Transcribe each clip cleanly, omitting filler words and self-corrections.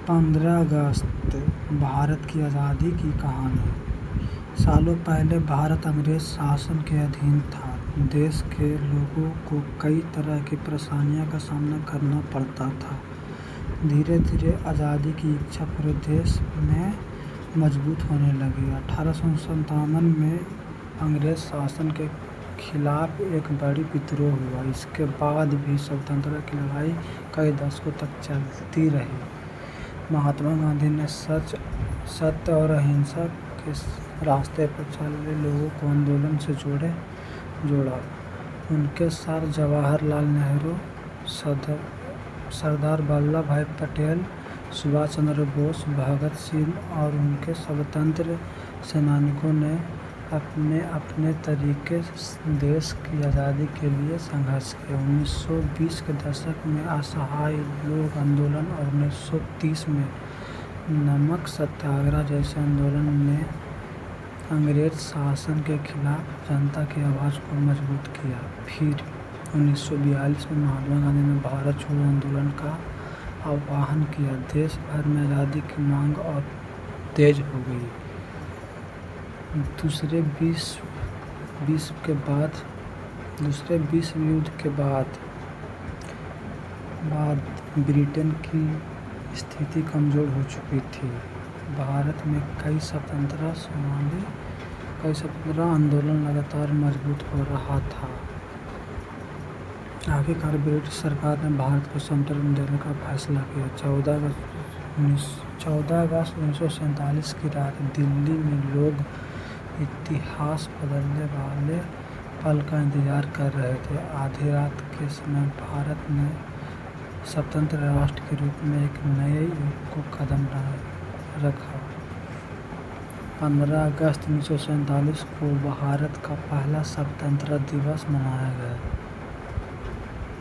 15 अगस्त भारत की आज़ादी की कहानी। सालों पहले भारत अंग्रेज शासन के अधीन था। देश के लोगों को कई तरह की परेशानियों का सामना करना पड़ता था। धीरे धीरे आज़ादी की इच्छा पूरे देश में मजबूत होने लगी। 1857 में अंग्रेज शासन के खिलाफ एक बड़ी विद्रोह हुआ। इसके बाद भी स्वतंत्रता की लड़ाई कई दशकों तक चलती रही। महात्मा गांधी ने सत्य और अहिंसा के रास्ते पर चल रहे लोगों को आंदोलन से जोड़ा। उनके साथ जवाहरलाल नेहरू, सरदार वल्लभ भाई पटेल, सुभाष चंद्र बोस, भगत सिंह और उनके स्वतंत्र सैनिकों ने अपने अपने तरीके से देश की आज़ादी के लिए संघर्ष किया। 1920 के दशक में असहाय लोक आंदोलन और 1930 में नमक सत्याग्रह जैसे आंदोलन ने अंग्रेज शासन के खिलाफ जनता की आवाज़ को मजबूत किया। फिर 1942 में महात्मा गांधी ने भारत छोड़ो आंदोलन का आह्वान किया। देश भर में आज़ादी की मांग और तेज हो गई। दूसरे विश्व युद्ध के बाद ब्रिटेन की स्थिति कमज़ोर हो चुकी थी। भारत में कई स्वतंत्रता आंदोलन लगातार मजबूत हो रहा था। आखिरकार ब्रिटिश सरकार ने भारत को स्वतंत्रता देने का फैसला किया। 14 अगस्त 1947 की रात दिल्ली में लोग इतिहास बदलने वाले पल का इंतजार कर रहे थे। आधी रात के समय भारत ने स्वतंत्र राष्ट्र के रूप में एक नए युग को कदम रखा। 15 अगस्त 1947 को भारत का पहला स्वतंत्रता दिवस मनाया गया।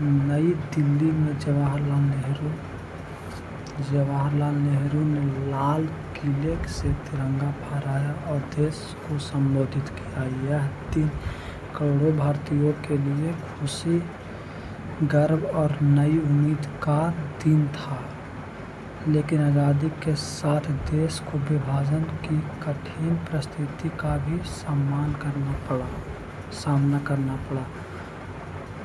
नई दिल्ली में जवाहरलाल नेहरू ने लाल किले से तिरंगा फहराया और देश को संबोधित किया। यह दिन करोड़ों भारतीयों के लिए खुशी, गर्व और नई उम्मीद का दिन था। लेकिन आज़ादी के साथ देश को विभाजन की कठिन परिस्थिति का भी सामना करना पड़ा।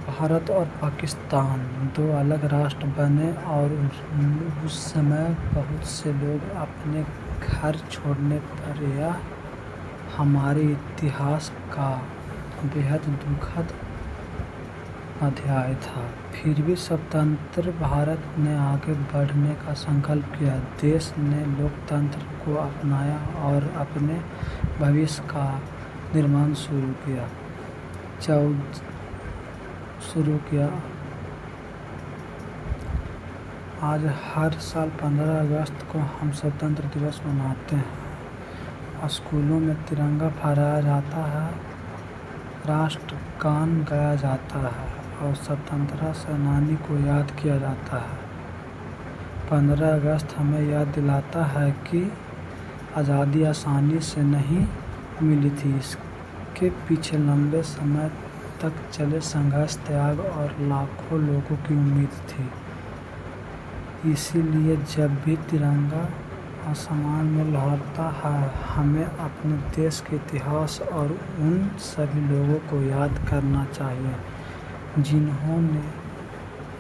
भारत और पाकिस्तान दो अलग राष्ट्र बने और उस समय बहुत से लोग अपने घर छोड़ने पर। यह हमारे इतिहास का बेहद दुखद अध्याय था। फिर भी स्वतंत्र भारत ने आगे बढ़ने का संकल्प किया। देश ने लोकतंत्र को अपनाया और अपने भविष्य का निर्माण शुरू किया। आज हर साल 15 अगस्त को हम स्वतंत्र दिवस मनाते हैं। स्कूलों में तिरंगा फहराया जाता है, राष्ट्रगान गाया जाता है और स्वतंत्रता सेनानी को याद किया जाता है। 15 अगस्त हमें याद दिलाता है कि आज़ादी आसानी से नहीं मिली थी। इसके पीछे लंबे समय तक चले संघर्ष, त्याग और लाखों लोगों की उम्मीद थी। इसीलिए जब भी तिरंगा आसमान में लहराता है, हमें अपने देश के इतिहास और उन सभी लोगों को याद करना चाहिए जिन्होंने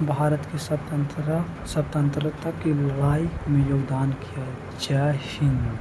भारत की स्वतंत्रता की लड़ाई में योगदान किया। जय हिंद।